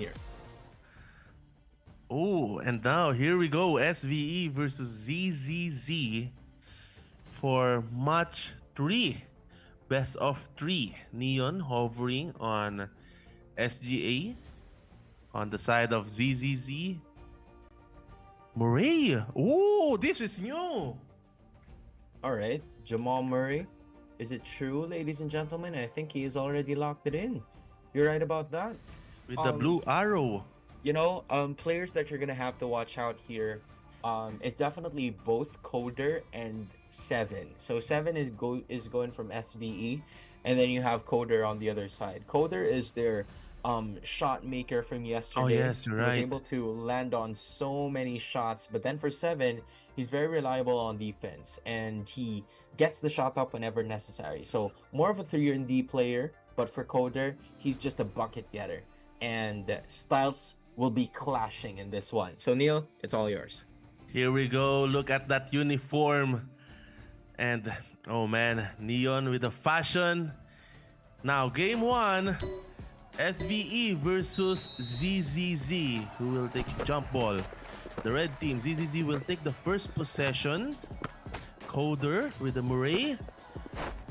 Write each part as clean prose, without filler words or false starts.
here. Oh, and now here we go. SVE versus ZZZ for match 3. Best of 3. Neon hovering on SGA. On the side of ZZZ, Murray. Oh, this is new. All right, Jamal Murray. Is it true, ladies and gentlemen? I think he has already locked it in. You're right about that. With the Um, blue arrow. Players that you're gonna have to watch out here, is definitely both Coder and Seven. So Seven is going from SVE, and then you have Coder on the other side. Coder is their shot maker from Oh, yesterday. yes, you're He was right. able to land on so many shots, but then for Seven, he's very reliable on defense, and he gets the shot up whenever necessary. So more of a 3 and D player, but for Coder, he's just a bucket getter. And styles will be clashing in this one. So Neil, it's all yours. Here we go. Look at that uniform. And, oh man, Neon with the fashion. Now, game 1. SVE versus ZZZ, who will take jump ball. The red team, ZZZ, will take the first possession. Coder with the Murray.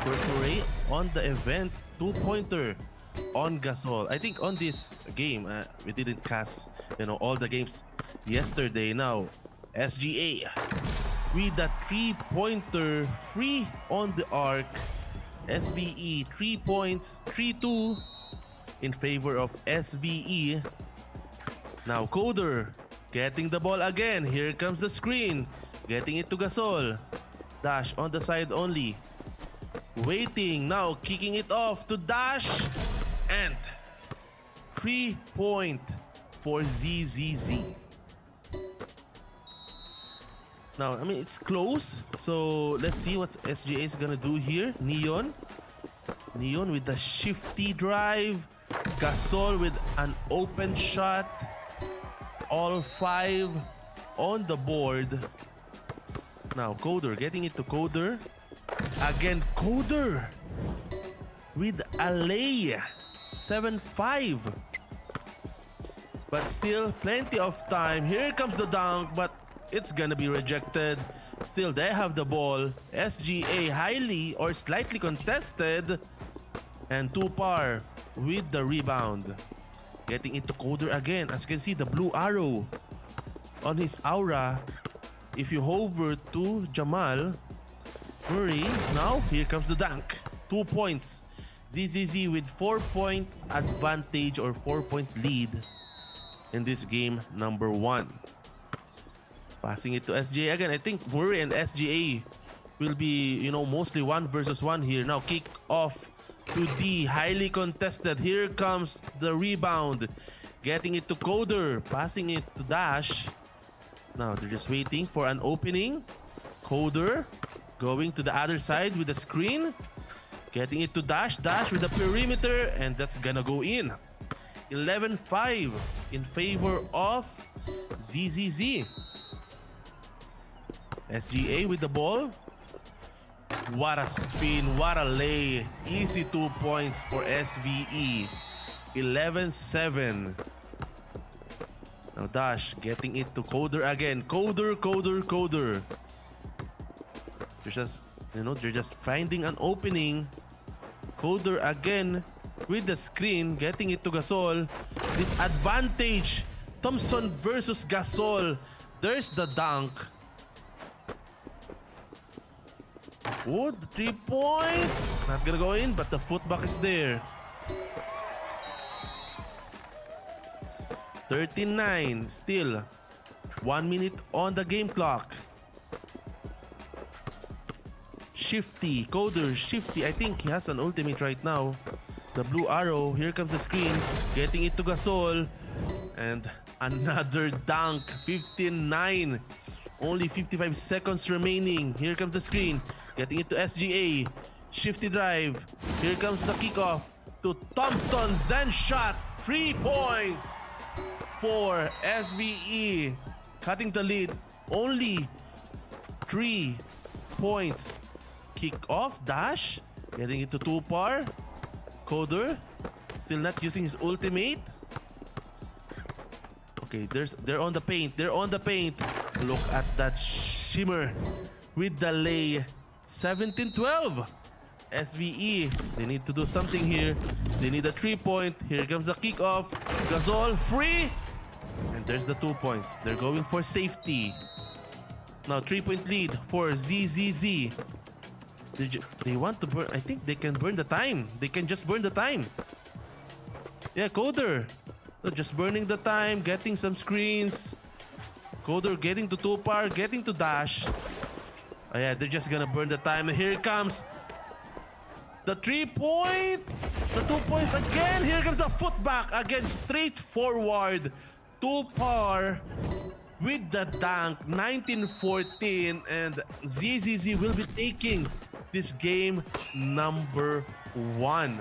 First Murray on the event. 2-pointer on Gasol. I think on this game, we didn't cast, all the games yesterday. Now, SGA with the 3-pointer free on the arc. SVE 3 points, 3-2 in favor of SVE. Now Coder getting the ball again. Here comes the screen. Getting it to Gasol. Dash on the side only. Waiting. Now kicking it off to Dash. And 3-point for ZZZ. Now, I mean, it's close. So let's see what SGA is gonna do here. Neon with the shifty drive. Gasol with an open shot. All 5 on the board. Now Coder getting it to Coder. Again Coder with a lay. 7-5. But still plenty of time. Here comes the dunk, but it's gonna be rejected. Still, they have the ball. SGA highly or slightly contested. And 2-par with the rebound. Getting into Coder again. As you can see, the blue arrow on his aura. If you hover to Jamal Murray, now here comes the dunk. 2 points. ZZZ with 4-point advantage or 4-point lead in this game number 1. Passing it to SGA again. I think Murray and SGA will be, mostly 1 versus 1 here. Now kick off to D. Highly contested. Here comes the rebound. Getting it to Coder. Passing it to Dash. Now they're just waiting for an opening. Coder going to the other side with the screen. Getting it to Dash. Dash with the perimeter. And that's gonna go in. 11-5 in favor of ZZZ. SGA with the ball. What a spin, what a lay. Easy 2 points for SVE. 11-7. Now Dash getting it to Coder again. Coder. They're just finding an opening. Coder again with the screen, getting it to Gasol. This advantage. Thompson versus Gasol. There's the dunk. Oh, the 3-point. Not gonna go in, but the footback is there. 39. Still 1 minute on the game clock. Shifty. Coder, shifty. I think he has an ultimate right now. The blue arrow. Here comes the screen. Getting it to Gasol. And another dunk. 15-9. Only 55 seconds remaining. Here comes the screen. Getting it to SGA. Shifty drive. Here comes the kickoff to Thompson. Zen shot. 3 points for SVE. Cutting the lead. Only 3 points. Kick off. Dash. Getting it to 2-par. Coder. Still not using his ultimate. Okay, they're on the paint. They're on the paint. Look at that shimmer with the lay. 17-12. SVE, they need to do something here. They need a 3-point. Here comes the kickoff. Gasol, free. And there's the 2 points. They're going for safety. Now 3-point lead for ZZZ. They want to burn. I think they can burn the time. They can just burn the time. Yeah, Coder. So just burning the time, getting some screens. Coder getting to two-par, getting to dash. Oh yeah, they're just gonna burn the time. And here it comes. The 3-point. The 2 points again. Here comes the footback again. Straightforward. Two-par with the dunk. 19-14. And ZZZ will be taking this game number 1.